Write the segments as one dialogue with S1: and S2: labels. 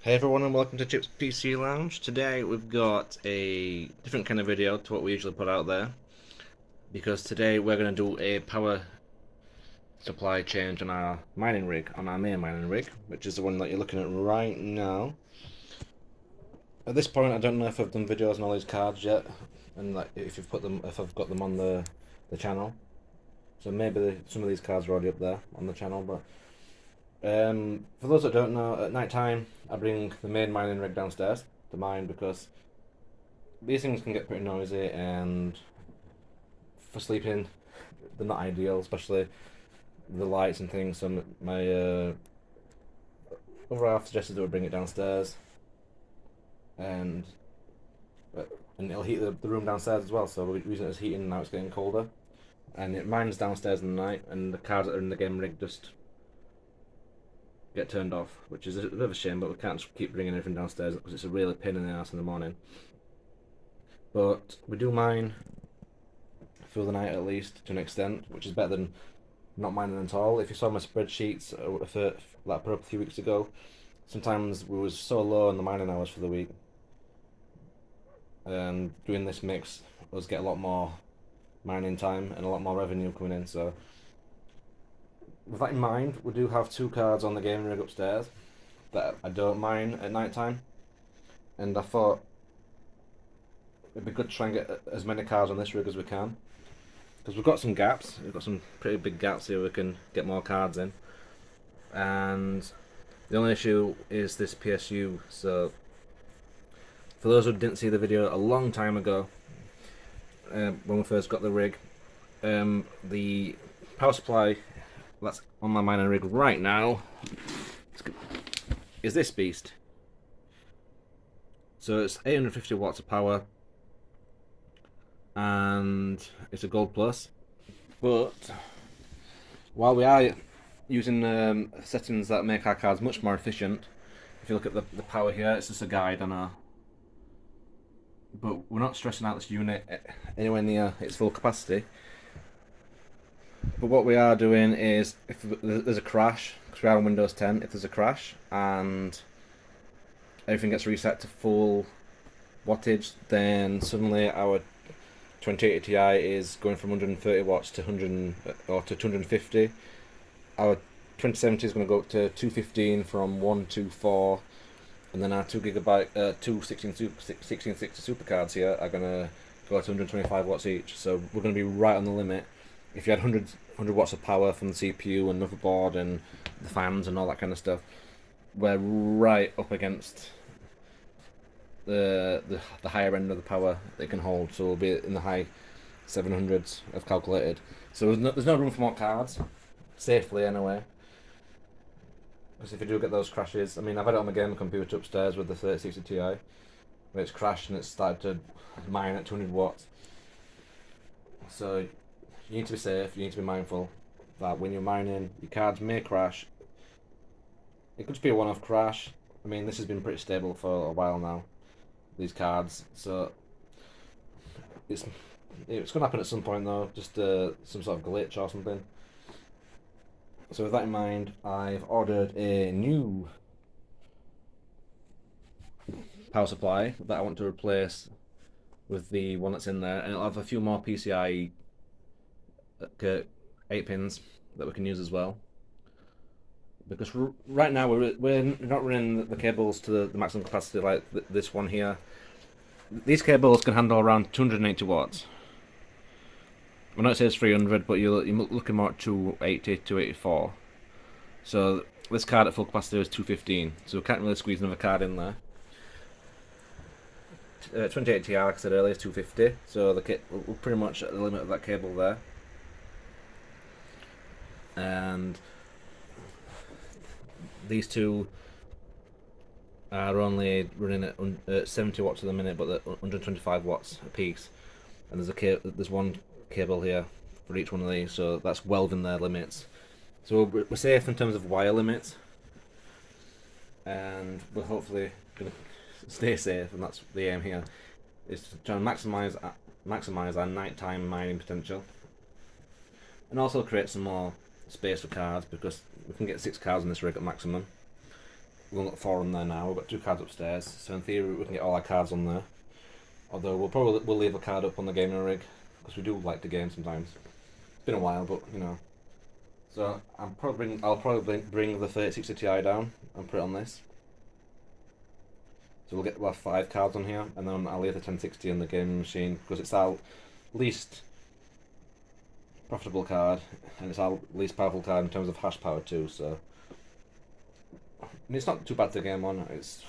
S1: Hey everyone and welcome to Chip's PC Lounge. Today we've got a different kind of video to what we usually put out there, because today we're going to do a power supply change on our mining rig, on our main mining rig, which is the one that you're looking at right now. At this point I don't know if I've done videos on all these cards yet, and like if I've got them on the channel. So maybe some of these cards are already up there on the channel, but for those that don't know, at night time I bring the main mining rig downstairs to mine, because these things can get pretty noisy, and for sleeping they're not ideal, especially the lights and things. So my other half suggested that we bring it downstairs, and and it'll heat the room downstairs as well. So we're using it as heating now. It's getting colder, and it mines downstairs in the night, and the cards that are in the game rig just get turned off, which is a bit of a shame, but we can't just keep bringing everything downstairs because it's a really pain in the ass in the morning. But we do mine through the night at least to an extent, which is better than not mining at all. If you saw my spreadsheets that I put up a few weeks ago, sometimes we was so low on the mining hours for the week, and doing this makes us get a lot more mining time and a lot more revenue coming in. So with that in mind, we do have two cards on the game rig upstairs that I don't mine at night time, and I thought it'd be good to try and get as many cards on this rig as we can, because we've got some gaps. We've got some pretty big gaps here we can get more cards in, and the only issue is this PSU. So for those who didn't see the video a long time ago, when we first got the rig, the power supply that's on my mining rig right now is this beast. So it's 850 watts of power, and it's a gold plus. But while we are using settings that make our cards much more efficient, if you look at the power here, it's just a guide, I know, but we're not stressing out this unit anywhere near its full capacity. But what we are doing is, if there's a crash, because we are on Windows 10, if there's a crash and everything gets reset to full wattage, then suddenly our 2080 Ti is going from 130 watts to 100 or to 250. Our 2070 is going to go up to 215 from 124, and then our 1660 super cards here are going to go to 125 watts each. So we're going to be right on the limit. If you had 100 watts of power from the CPU and motherboard and the fans and all that kind of stuff, we're right up against the higher end of the power they can hold. So we'll be in the high 700s, I've calculated. So there's no room for more cards, safely anyway. Because if you do get those crashes, I mean, I've had it on my game computer upstairs with the 3060 Ti, where it's crashed and it's started to mine at 200 watts. So you need to be safe, you need to be mindful that when you're mining, your cards may crash. It could just be a one-off crash. I mean, this has been pretty stable for a while now, these cards, so it's going to happen at some point though, just some sort of glitch or something. So with that in mind, I've ordered a new power supply that I want to replace with the one that's in there, and it'll have a few more PCI 8 pins that we can use as well, because right now we're not running the cables to the maximum capacity like this one here. These cables can handle around 280 watts. I know it says 300, but you're looking more at 280, 284. So this card at full capacity is 215, so we can't really squeeze another card in there. 2080 Ti, like I said earlier, is 250, so we're pretty much at the limit of that cable there. And these two are only running at 70 watts at the minute, but they're 125 watts a piece. And there's one cable here for each one of these, so that's well within their limits. So we're safe in terms of wire limits, and we're hopefully going to stay safe, and that's the aim here, is to try and maximize our nighttime mining potential, and also create some more space for cards, because we can get 6 cards in this rig at maximum. we've only got 4 on there now. We've got 2 cards upstairs, so in theory we can get all our cards on there. Although we'll leave a card up on the gaming rig because we do like to game sometimes. It's been a while, but you know. So I'll probably bring the 3060 Ti down and put it on this. So we'll have 5 cards on here, and then I'll leave the 1060 in the gaming machine because it's our least profitable card and it's our least powerful card in terms of hash power too. So I mean, it's not too bad to game on. It's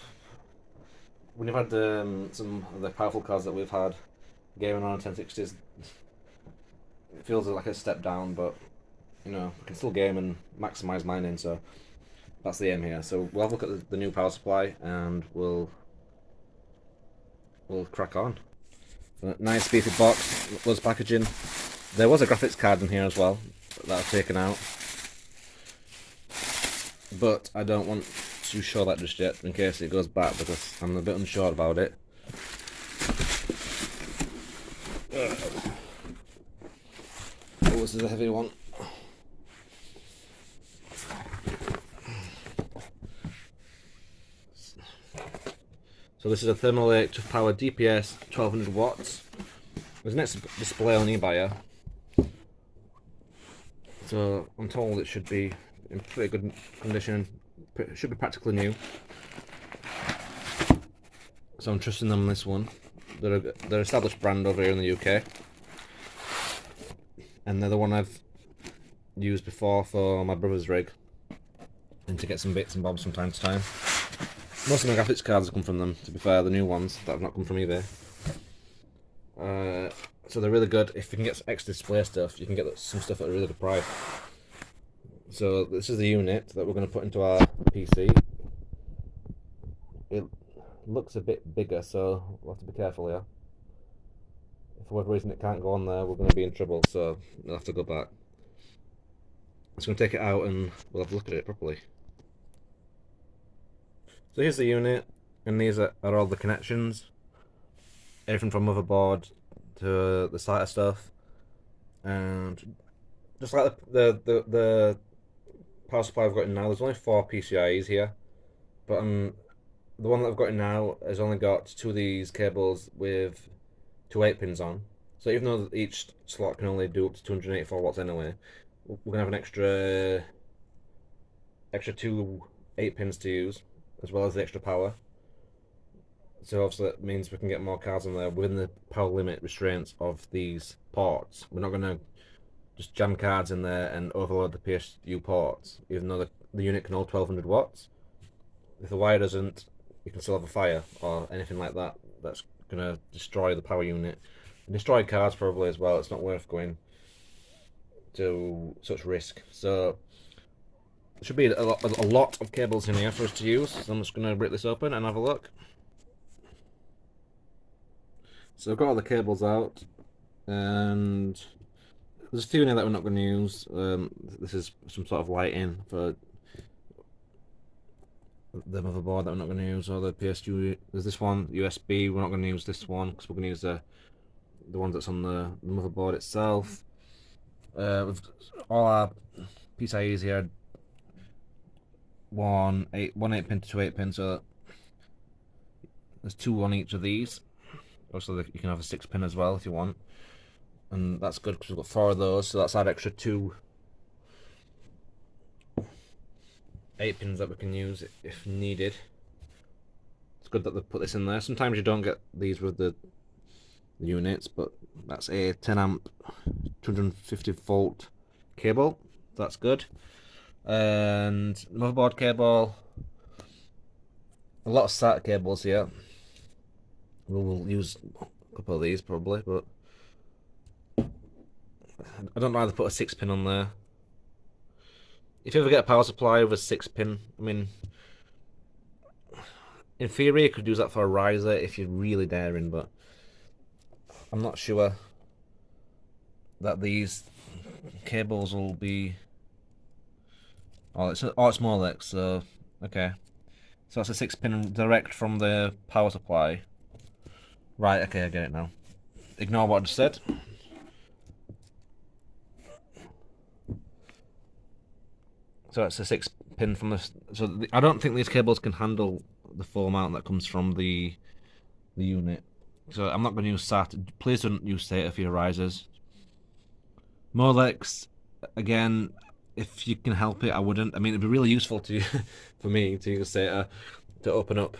S1: when you've had some of the powerful cards that we've had gaming on 1060s, it feels like a step down, but you know, we can still game and maximise mining, so that's the aim here. So we'll have a look at the new power supply and we'll crack on. Nice beefy box, was packaging. There was a graphics card in here as well that I've taken out, but I don't want to show that just yet in case it goes back because I'm a bit unsure about it. Oh, this is a heavy one. So this is a Thermalate to power DPS 1200 watts. There's an next display on eBuyer. So I'm told it should be in pretty good condition. It should be practically new. So I'm trusting them on this one. They're an established brand over here in the UK. And they're the one I've used before for my brother's rig. And to get some bits and bobs from time to time. Most of my graphics cards have come from them, to be fair, the new ones that have not come from eBay. So they're really good. If you can get some extra display stuff, you can get some stuff at a really good price. So this is the unit that we're going to put into our PC. It looks a bit bigger, so we'll have to be careful here. If for whatever reason it can't go on there, we're going to be in trouble, so we'll have to go back. I'm just going to take it out and we'll have a look at it properly. So here's the unit, and these are all the connections. Everything from motherboard to the SATA stuff, and just like the power supply I've got in now, there's only 4 PCIes here, but the one that I've got in now has only got 2 of these cables with 2 8-pins on. So even though each slot can only do up to 284 watts anyway, we're gonna have an extra 2 8-pins to use, as well as the extra power. So obviously that means we can get more cards on there within the power limit restraints of these ports. We're not going to just jam cards in there and overload the PSU ports, even though the unit can hold 1200 watts. If the wire doesn't, you can still have a fire or anything like that that's going to destroy the power unit. And destroy cards probably as well. It's not worth going to such risk. So there should be a lot of cables in here for us to use. So I'm just going to break this open and have a look. So I've got all the cables out, and there's a few in here that we're not going to use. This is some sort of lighting for the motherboard that we're not going to use, or the PSU. There's this one, USB, we're not going to use this one, because we're going to use the one that's on the motherboard itself. With all our PCIes here, one 8-pin to 2 8-pin, so there's 2 on each of these. Also, you can have a 6-pin as well if you want, and that's good because we've got 4 of those, so that's our extra 2 8-pins that we can use if needed. It's good that they've put this in there. Sometimes you don't get these with the units, but that's a 10 amp 250 volt cable. That's good. And motherboard cable, a lot of SATA cables here. We'll use a couple of these probably, but I don't know how to put a 6-pin on there. If you ever get a power supply with a 6-pin, I mean, in theory you could use that for a riser if you're really daring, but I'm not sure that these cables will be... Oh, it's Molex, so okay. So it's a 6-pin direct from the power supply. Right, okay, I get it now. Ignore what I just said. So it's a pin from this. So I don't think these cables can handle the full amount that comes from the unit. So I'm not going to use SATA. Please don't use SATA for your risers. Molex, again, if you can help it, I wouldn't. I mean, it'd be really useful to for me to use SATA to open up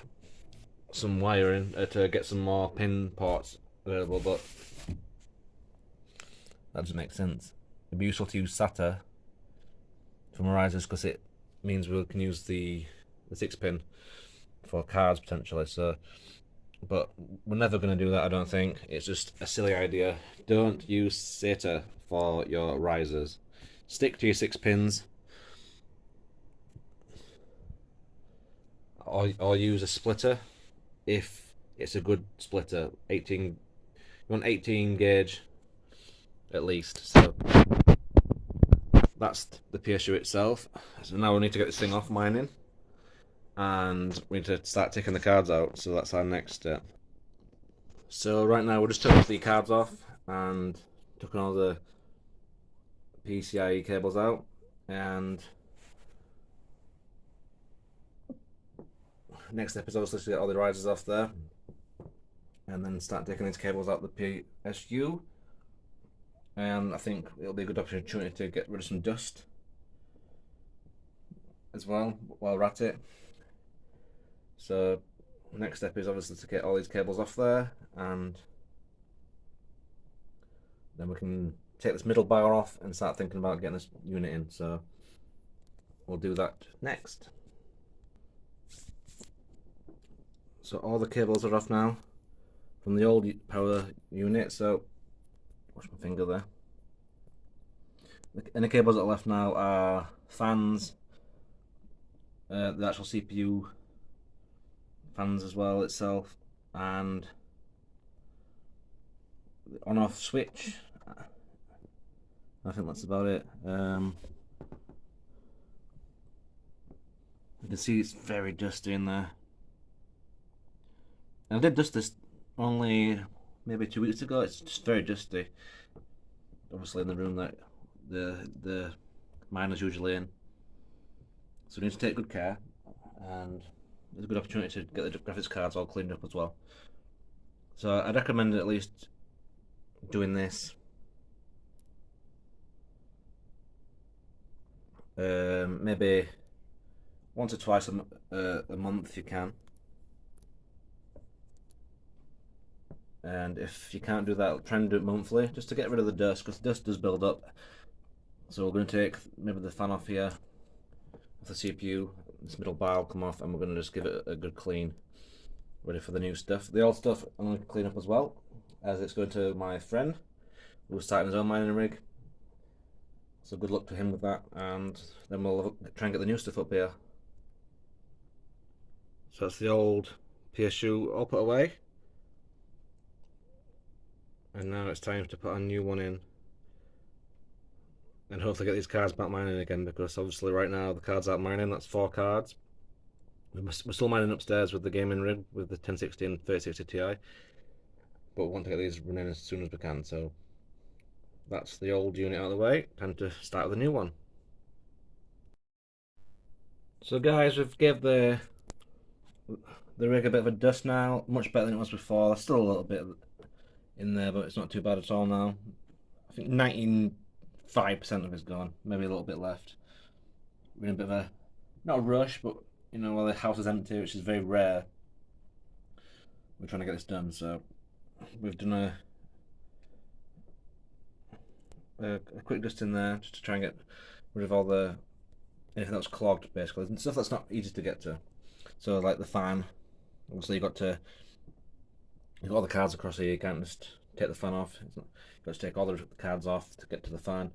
S1: some wiring to get some more pin ports available, but that doesn't make sense. It'd be useful to use SATA for my risers because it means we can use the 6-pin for cards potentially. So, but we're never going to do that. I don't think. It's just a silly idea. Don't use SATA for your risers. Stick to your 6 pins, or use a splitter if it's a good splitter. 18. You want 18 gauge at least. So that's the PSU itself. So now we need to get this thing off mining, and we need to start taking the cards out. So that's our next step. So right now we're just taking the cards off and taking all the PCIe cables out, and next step is obviously to get all the risers off there, and then start taking these cables out the PSU. And I think it'll be a good opportunity to get rid of some dust as well while we're at it. So next step is obviously to get all these cables off there, and then we can take this middle bar off and start thinking about getting this unit in. So we'll do that next. So all the cables are off now from the old power unit. So watch my finger there. And the cables that are left now are fans, the actual CPU fans as well itself, and the on-off switch. I think that's about it. You can see it's very dusty in there. And I did dust this only maybe 2 weeks ago. It's just very dusty. Obviously in the room that the miner's usually in. So we need to take good care, and there's a good opportunity to get the graphics cards all cleaned up as well. So I'd recommend at least doing this maybe once or twice a month if you can. And if you can't do that, try and do it monthly, just to get rid of the dust, because dust does build up. So we're going to take maybe the fan off here, off the CPU, this middle bar will come off, and we're going to just give it a good clean, ready for the new stuff. The old stuff I'm going to clean up as well, as it's going to my friend, who's starting his own mining rig. So good luck to him with that, and then we'll try and get the new stuff up here. So that's the old PSU all put away. And now it's time to put a new one in, and hopefully get these cards back mining again, because obviously right now the cards aren't mining. That's 4 cards. We're still mining upstairs with the gaming rig with the 1060 and 3060 Ti, but we want to get these running as soon as we can. So that's the old unit out of the way. Time to start with the new one. So guys, we've gave the rig a bit of a dust now, much better than it was before. There's still a little bit in there, but it's not too bad at all now. I think 95% of it's gone, maybe a little bit left. We're in a bit of a, not a rush, but you know, while the house is empty, which is very rare, we're trying to get this done. So we've done a quick dust in there just to try and get rid of all the anything that's clogged, basically, and stuff that's not easy to get to. So like the fan, obviously you've got all the cards across here. You can't just take the fan off. You've got to take all the cards off to get to the fan.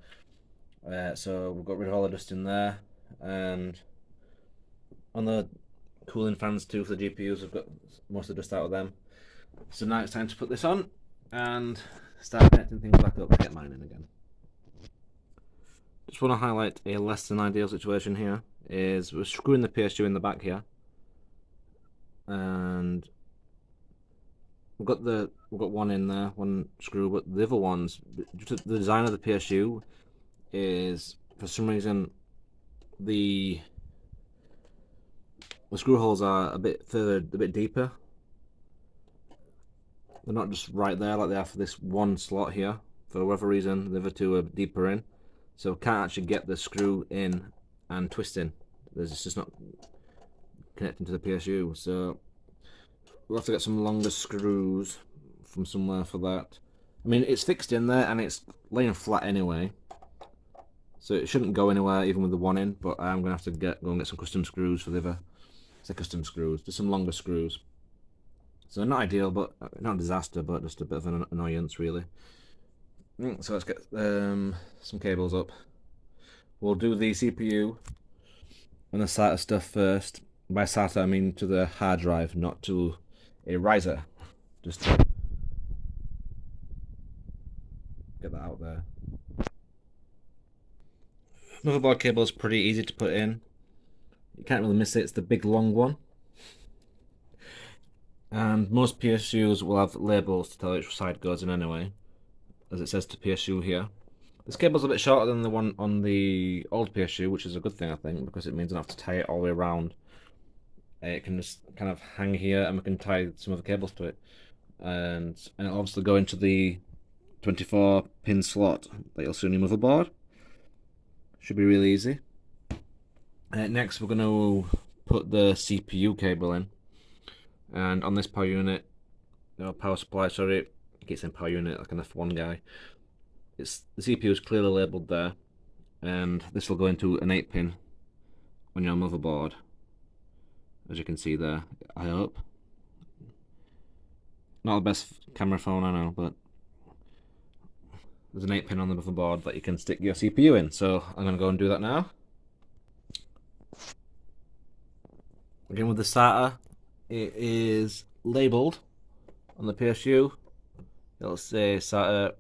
S1: So we've got rid of all the dust in there, and on the cooling fans too for the GPUs, we've got most of the dust out of them. So now it's time to put this on and start connecting things back up to get mining again. Just want to highlight a less than ideal situation here. Is we're screwing the PSU in the back here, and we've got one in there, one screw, but the other ones, the design of the PSU is, for some reason, the the screw holes are a bit further, a bit deeper. They're not just right there like they are for this one slot here. For whatever reason, the other two are deeper in, so can't actually get the screw in and twist in. It's just not connecting to the PSU, so we'll have to get some longer screws from somewhere for that. I mean, it's fixed in there and it's laying flat anyway, so it shouldn't go anywhere even with the one in, but I'm going to have to go and get some custom screws for the other. It's custom screws, just some longer screws. So not ideal, but not a disaster, but just a bit of an annoyance really. So let's get some cables up. We'll do the CPU and the SATA stuff first. By SATA I mean to the hard drive, not to a riser. Just to get that out there. Motherboard cable is pretty easy to put in. You can't really miss it, it's the big long one. And most PSUs will have labels to tell which side goes in anyway, as it says to PSU here. This cable's a bit shorter than the one on the old PSU, which is a good thing I think, because it means I don't have to tie it all the way around. It can just kind of hang here and we can tie some of the cables to it. And it'll obviously go into the 24 pin slot that you'll see on your motherboard. Should be really easy. Next we're going to put the CPU cable in. And on this power unit, power supply, sorry, I keep saying power unit like an F1 guy. The CPU is clearly labelled there, and this will go into an 8-pin on your motherboard, as you can see there, I hope. Not the best camera phone, I know, but there's an 8-pin on the motherboard that you can stick your CPU in, so I'm going to go and do that now. Again with the SATA, it is labelled on the PSU. It'll say SATA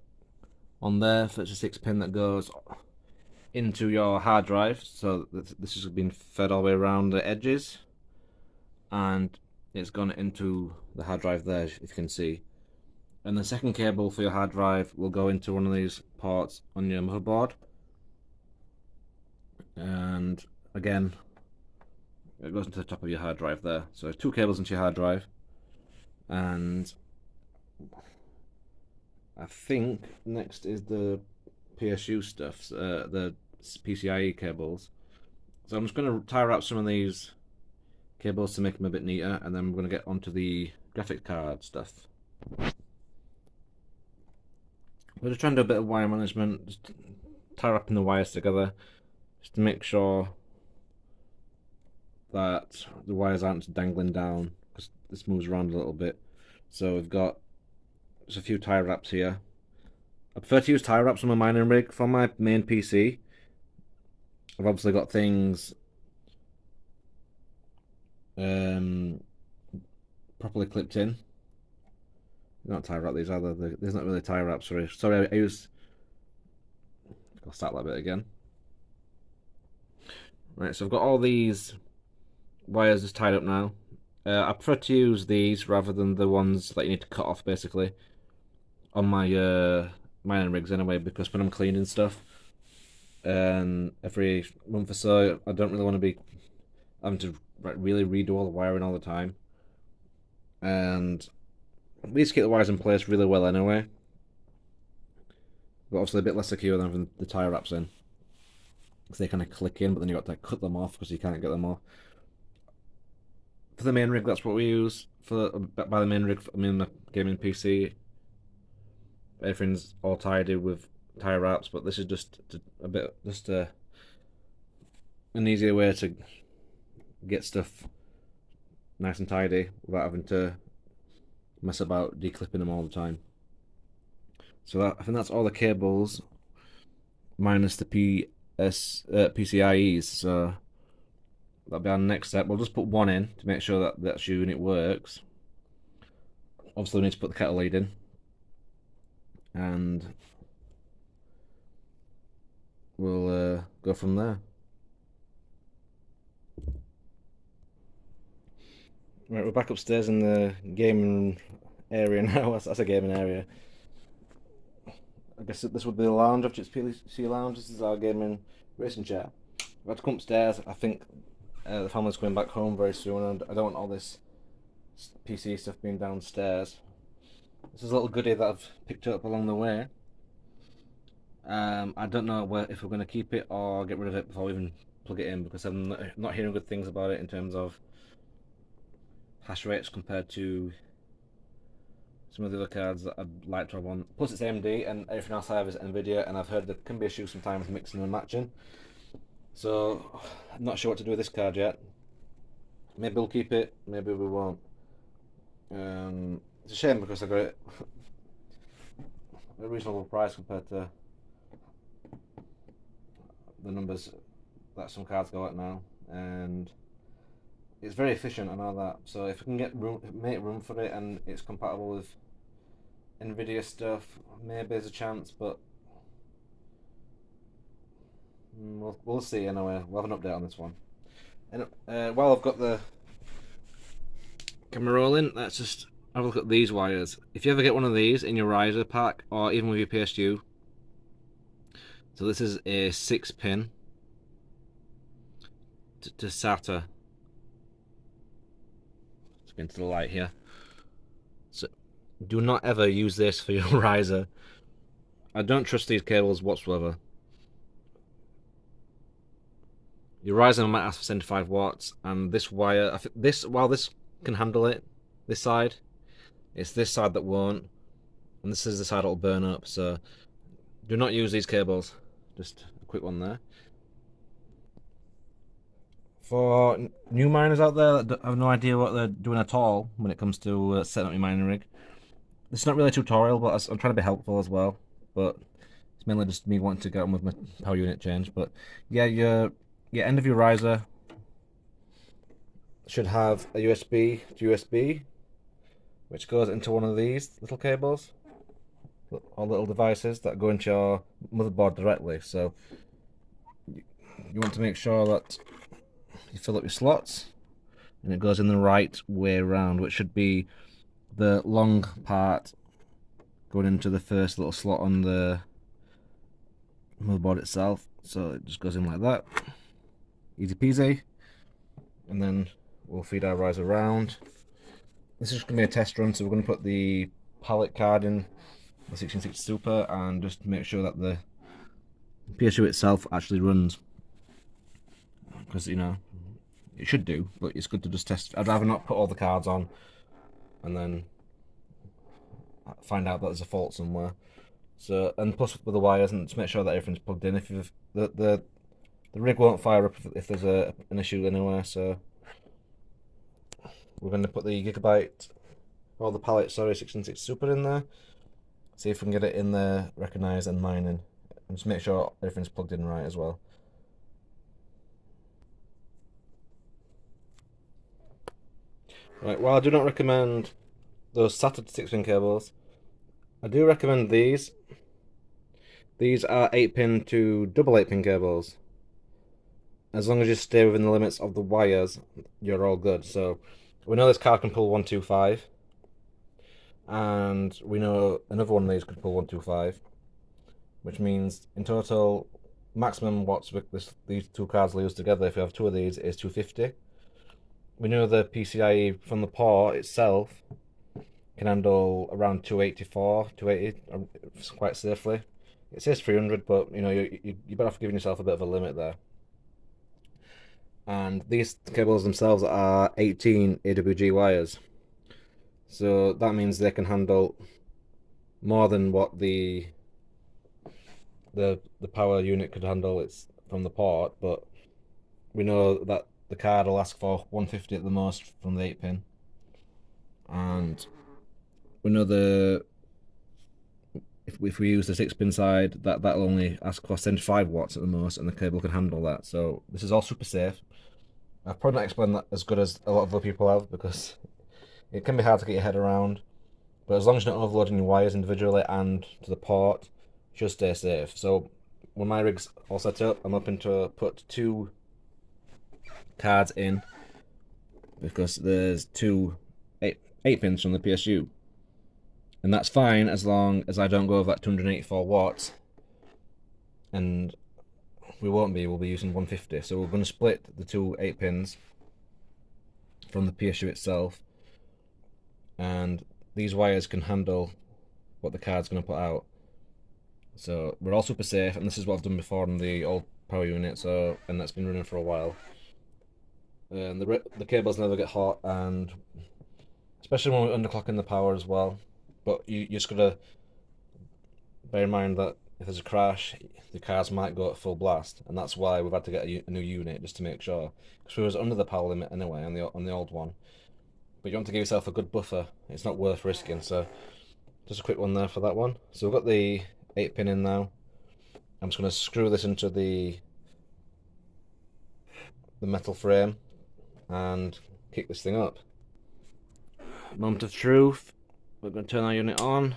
S1: on there, 36-pin that goes into your hard drive, so this has been fed all the way around the edges, and it's gone into the hard drive there, if you can see. And the second cable for your hard drive will go into one of these ports on your motherboard, and again it goes into the top of your hard drive there. So 2 cables into your hard drive, and I think next is the PSU stuff, the PCIe cables. So I'm just going to tie wrap some of these cables to make them a bit neater, and then we're going to get onto the graphic card stuff. We're just trying to do a bit of wire management, just tie wrapping the wires together, just to make sure that the wires aren't dangling down, because this moves around a little bit. So we've got just a few tie wraps here. I prefer to use tie wraps on my mining rig. For my main PC, I've obviously got things properly clipped in. They're not tie wrap, these are they? There's not really tie wraps. Sorry, I use. I'll start that bit again. Right, so I've got all these wires just tied up now. I prefer to use these rather than the ones that you need to cut off, basically, on my mining rigs anyway, because when I'm cleaning stuff, and every month or so, I don't really want to be having to really redo all the wiring all the time. And these keep the wires in place really well anyway, but obviously a bit less secure than having the tie wraps in, because they kind of click in, but then you've got to cut them off because you can't get them off. For the main rig, that's what we use. By the main rig, I mean the gaming PC. Everything's all tidy with tie wraps, but this is just an easier way to get stuff nice and tidy without having to mess about declipping them all the time. So I think that's all the cables, minus the PCIe's. So that'll be our next step. We'll just put one in to make sure that that unit works. Obviously we need to put the kettle lead in, and we'll go from there. Right, we're back upstairs in the gaming area now. That's a gaming area. I guess this would be the lounge, after it's PSU lounge. This is our gaming racing chair. I've had to come upstairs. I think The family's coming back home very soon, and I don't want all this PC stuff being downstairs. This is a little goodie that I've picked up along the way. I don't know if we're going to keep it or get rid of it before we even plug it in, because I'm not hearing good things about it in terms of hash rates compared to some of the other cards that I'd like to have on. Plus it's AMD, and everything else I have is NVIDIA, and I've heard there can be issues sometimes mixing and matching. So I'm not sure what to do with this card yet. Maybe we'll keep it, maybe we won't. It's a shame because I got it at a reasonable price compared to the numbers that some cards go at now, and it's very efficient and all that. So if we can make room for it, and it's compatible with NVIDIA stuff, maybe there's a chance, but we'll see anyway. We'll have an update on this one. And while I've got the camera rolling, let's just have a look at these wires. If you ever get one of these in your riser pack, or even with your PSU, so this is a 6-pin to SATA. Let's get into the light here. So do not ever use this for your riser. I don't trust these cables whatsoever. Your riser might ask for 75 watts, and this wire, while this can handle it, this side, it's this side that won't, and this is the side that will burn up. So do not use these cables. Just a quick one there. For new miners out there that have no idea what they're doing at all when it comes to setting up your mining rig, this is not really a tutorial, but I'm trying to be helpful as well. But it's mainly just me wanting to get on with my power unit change. But yeah, your end of your riser should have a USB to USB, which goes into one of these little cables, or little devices that go into your motherboard directly. So you want to make sure that you fill up your slots and it goes in the right way around, which should be the long part going into the first little slot on the motherboard itself. So it just goes in like that, easy peasy, and then we'll feed our riser around. This is just going to be a test run, so we're going to put the palette card in the 1660 Super and just make sure that the PSU itself actually runs, because you know it should do, but it's good to just test. I'd rather not put all the cards on and then find out that there's a fault somewhere. So, and plus with the wires, and to make sure that everything's plugged in. If you've the rig won't fire up if there's an issue anywhere. So we're going to put the gigabyte, or the palette, sorry, 1660 Super in there. See if we can get it in there, recognised and mining, and just make sure everything's plugged in right as well. Right, while I do not recommend those SATA 6-pin cables, I do recommend these. These are 8-pin to double 8-pin cables. As long as you stay within the limits of the wires, you're all good. So we know this card can pull 125, and we know another one of these could pull 125, which means in total maximum watts with these two cards will use together, if you have two of these, is 250. We know the PCIe from the port itself can handle around 284, 280 quite safely. It says 300, but you know you better off giving yourself a bit of a limit there. And these cables themselves are 18 AWG wires, so that means they can handle more than what the power unit could handle. It's from the port, but we know that the card will ask for 150 at the most from the 8-pin, and we know if we use the 6-pin side, that'll only ask for 75 watts at the most, and the cable can handle that. So this is all super safe. I've probably not explained that as good as a lot of other people have, because it can be hard to get your head around. But as long as you're not overloading your wires individually and to the port, you should stay safe. So when my rig's all set up, I'm hoping to put 2 cards in, because there's 2 8 pins from the PSU, and that's fine as long as I don't go over that 284 watts. And we won't be. We'll be using 150. So we're going to split the two 8 pins from the PSU itself, and these wires can handle what the card's going to put out. So we're all super safe, and this is what I've done before on the old power unit. So, and that's been running for a while. And the cables never get hot, and especially when we're underclocking the power as well. But you just gotta bear in mind that if there's a crash, the cars might go at full blast, and that's why we've had to get a new unit just to make sure. Because we was under the power limit anyway on the old one. But you want to give yourself a good buffer. It's not worth risking. So just a quick one there for that one. So we've got the 8 pin in now. I'm just going to screw this into the metal frame and kick this thing up. Moment of truth. We're going to turn our unit on.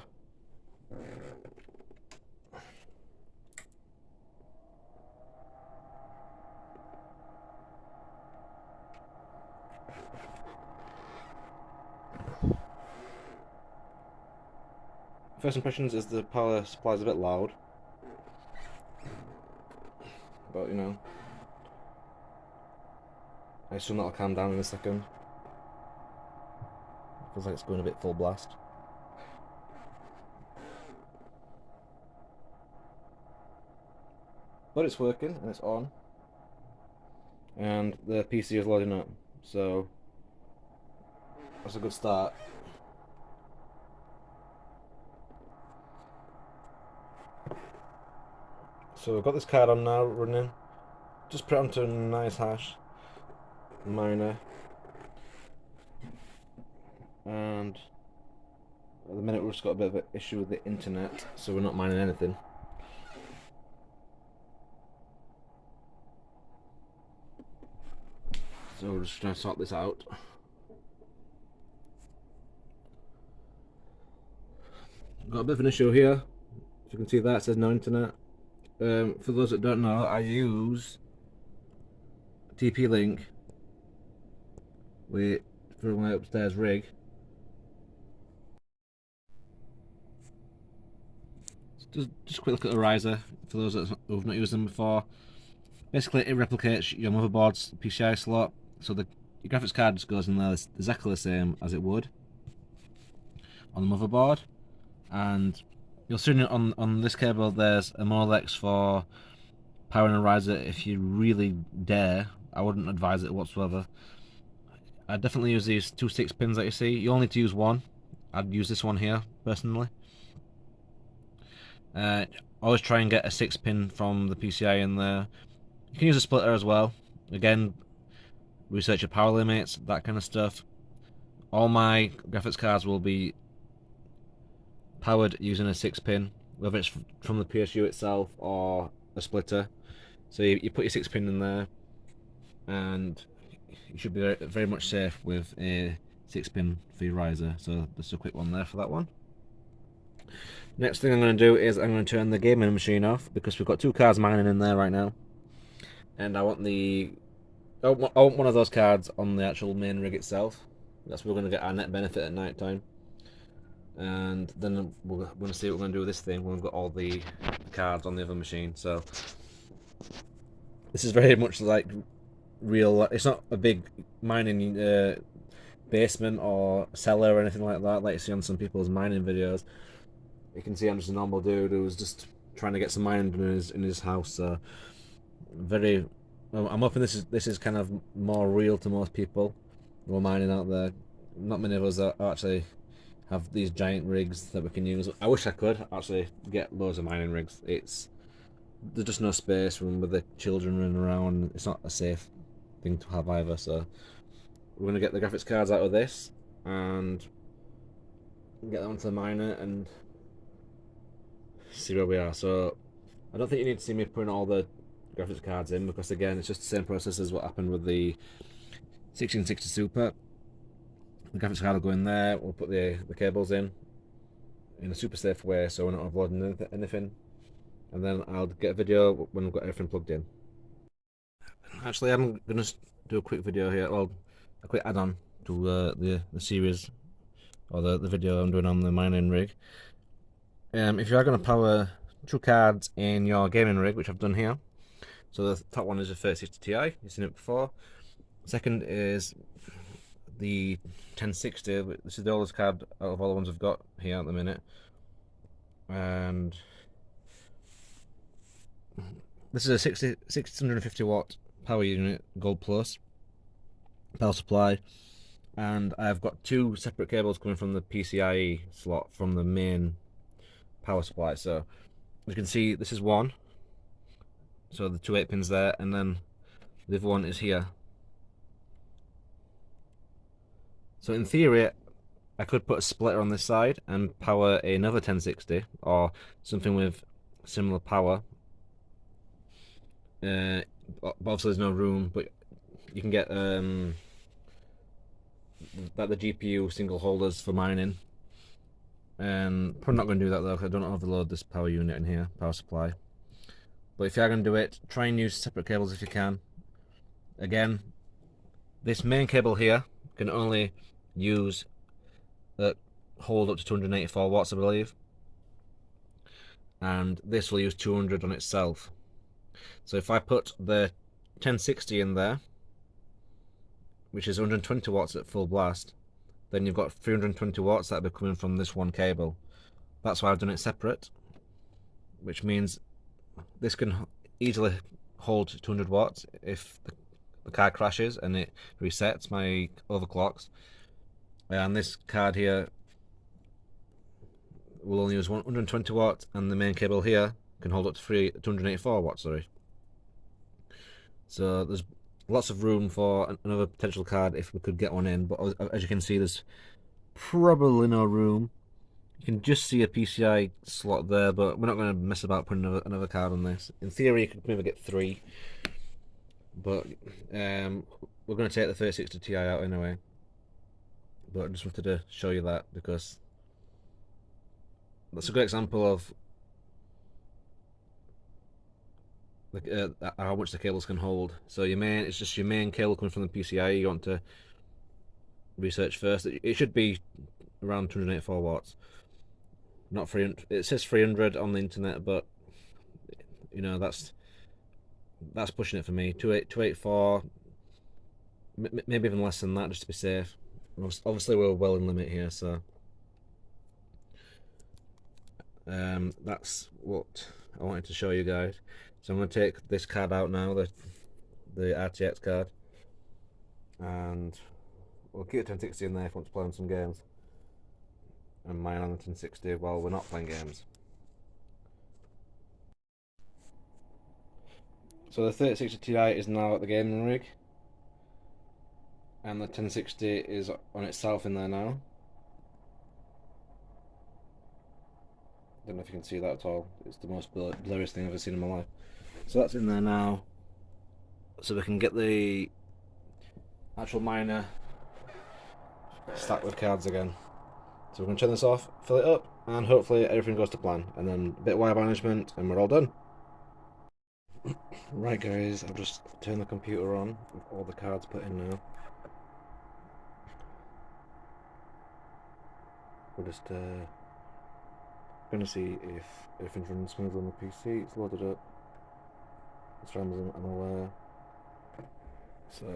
S1: First impressions is the power supply is a bit loud, but you know, I assume that'll calm down in a second. Feels like it's going a bit full blast. But it's working and it's on, and the PC is loading up, so that's a good start. So I've got this card on now running. Just put it onto a nice hash miner, and at the minute we've just got a bit of an issue with the internet, so we're not mining anything. So we're just trying to sort this out. Got a bit of an issue here. If you can see that, it says no internet. For those that don't know, I use TP-Link for my upstairs rig. Just a quick look at the riser for those who've not used them before. Basically, it replicates your motherboard's PCI slot, so your graphics card just goes in there exactly the same as it would on the motherboard. And you'll see on this cable there's a Molex for powering a riser if you really dare. I wouldn't advise it whatsoever. I definitely use these 2 6 pins that you see. You only need to use one. I'd use this one here personally. Always try and get a 6 pin from the PCI in there. You can use a splitter as well. Again, research your power limits, that kind of stuff. All my graphics cards will be powered using a 6 pin, whether it's from the PSU itself or a splitter. So you put your 6 pin in there, and you should be very, very much safe with a 6 pin for your riser. So just a quick one there for that one. Next thing I'm going to do is I'm going to turn the gaming machine off, because we've got 2 cards mining in there right now, and I want one of those cards on the actual main rig itself. That's where we're going to get our net benefit at night time. And then we're going to see what we're going to do with this thing when we've got all the cards on the other machine. So this is very much like real. It's not a big mining basement or cellar or anything like that, like you see on some people's mining videos. You can see I'm just a normal dude who's just trying to get some mining done in his house. So I'm hoping this is kind of more real to most people who are mining out there. Not many of us are actually have these giant rigs that we can use. I wish I could actually get loads of mining rigs. There's just no space room with the children running around. It's not a safe thing to have either. So we're gonna get the graphics cards out of this and get them onto the miner and see where we are. So I don't think you need to see me putting all the graphics cards in, because again, it's just the same process as what happened with the 1660 Super. The graphics card will go in there, we'll put the cables in a super safe way so we're not uploading anything, and then I'll get a video when we've got everything plugged in. Actually, I'm going to do a quick video here, well, a quick add-on to the series, or the video I'm doing on the mining rig. If you are going to power 2 cards in your gaming rig, which I've done here, So the top one is a 3060 Ti, you've seen it before. Second is the 1060, this is the oldest card out of all the ones I've got here at the minute. And this is a 650 watt power unit, Gold Plus power supply, and I've got two separate cables coming from the PCIe slot from the main power supply. So you can see this is one, so the two 8-pins there, and then the other one is here. So in theory I could put a splitter on this side and power another 1060 or something with similar power. Obviously there's no room, but you can get like the GPU single holders for mining. And probably not going to do that though, because I don't overload this power unit in here, power supply. But if you are going to do it, try and use separate cables if you can. Again, this main cable here can only use hold up to 284 watts, I believe, and this will use 200 on itself. So if I put the 1060 in there, which is 120 watts at full blast, then you've got 320 watts that will be coming from this one cable. That's why I've done it separate, which means this can easily hold 200 watts if the card crashes and it resets my overclocks. And this card here will only use 120 watts, and the main cable here can hold up to 284 watts. Sorry. So there's lots of room for another potential card if we could get one in, but as you can see, there's probably no room. You can just see a PCI slot there, but we're not going to mess about putting another card on this. In theory, you could maybe get 3, but we're going to take the 3060 Ti out anyway. But I just wanted to show you that because that's a good example of how much the cables can hold. So it's just your main cable coming from the PCI you want to research first. It should be around 284 watts, not 300. It says 300 on the internet, but you know that's pushing it for me. 284, maybe even less than that, just to be safe. Obviously we're well in limit here, so that's what I wanted to show you guys. So I'm going to take this card out now, the RTX card, and we'll keep the 1060 in there if I want to play on some games, and mine on the 1060 while we're not playing games. So the 3060 Ti is now at the gaming rig, and the 1060 is on itself in there now. Don't know if you can see that at all. It's the most blurriest thing I've ever seen in my life. So that's in there now. So we can get the actual miner stacked with cards again. So we're going to turn this off, fill it up, and hopefully everything goes to plan. And then a bit of wire management, and we're all done. Right guys, I've just turned the computer on with all the cards put in now. We're just going to see if everything's running smoothly on the PC. It's loaded up. As far as I'm aware. So,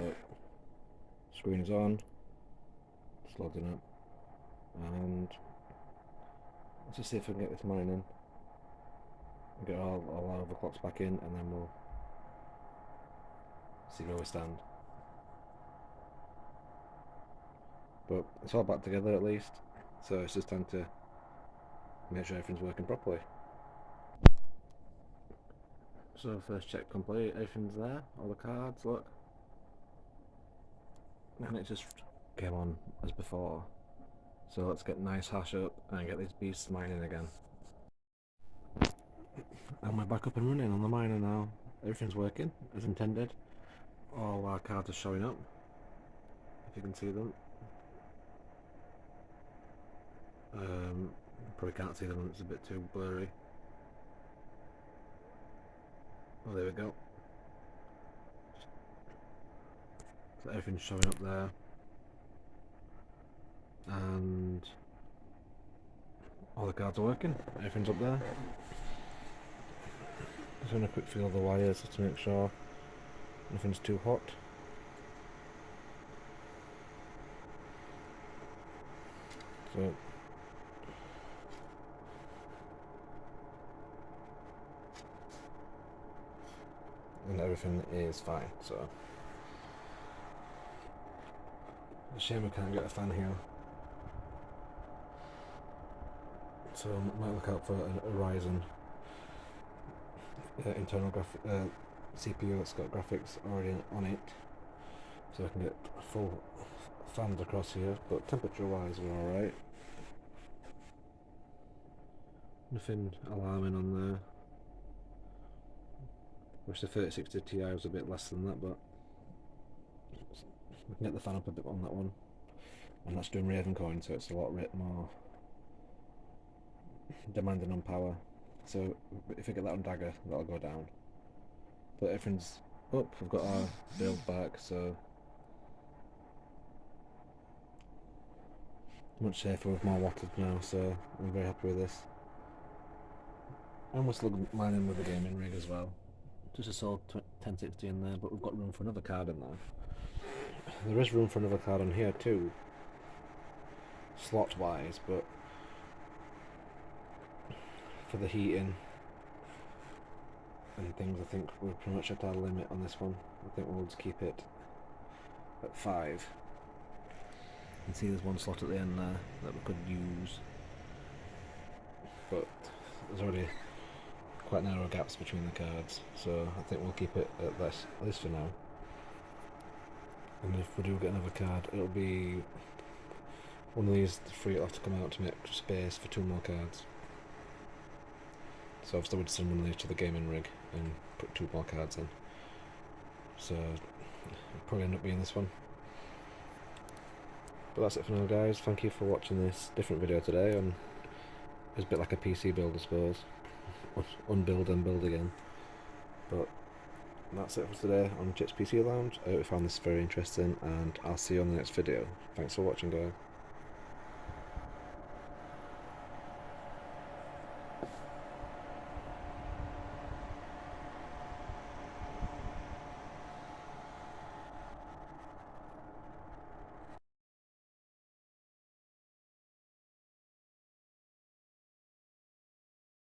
S1: screen is on. It's loading up. And let's just see if we can get this mining. Get all our overclocks back in, and then we'll see where we stand. But it's all back together at least, so it's just time to make sure everything's working properly. So first check complete, everything's there, all the cards, look. And it just came on as before. So let's get nice hash up and get these beasts mining again. And we're back up and running on the miner now. Everything's working as intended. All our cards are showing up, if you can see them. Probably can't see them, it's a bit too blurry. Oh, there we go. So everything's showing up there. And all the cards are working, everything's up there. Just having a quick feel of the wires just to make sure nothing's too hot. So and everything is fine, so it's a shame we can't get a fan here. So I might look out for a Ryzen internal CPU that's got graphics already on it, so I can get full fans across here, but temperature wise we're alright. Nothing alarming on there. Wish the 3060 Ti was a bit less than that, but we can get the fan up a bit on that one. And that's doing Raven coin, so it's a lot more demanding on power. So if I get that on Dagger, that'll go down. But everything's up, we've got our build back, so much safer with more wattage now, so I'm very happy with this. And we're still mining with the gaming rig as well. Just a solid 1060 in there, but we've got room for another card in there. There is room for another card on here too, slot wise, but for the heating and things, I think we're pretty much at our limit on this one. I think we'll just keep it at 5. You can see there's one slot at the end there that we could use, but there's already quite narrow gaps between the cards, so I think we'll keep it at this, at least for now. And if we do get another card, it'll be one of these three will have to come out to make space for 2 more cards. So I've still would send one of these to the gaming rig and put 2 more cards in. So it'll probably end up being this one. But that's it for now, guys. Thank you for watching this different video today, and it's a bit like a PC build, I suppose. Unbuild and build again. But that's it for today on Chips PC Lounge. I hope you found this very interesting, and I'll see you on the next video. Thanks for watching, guys.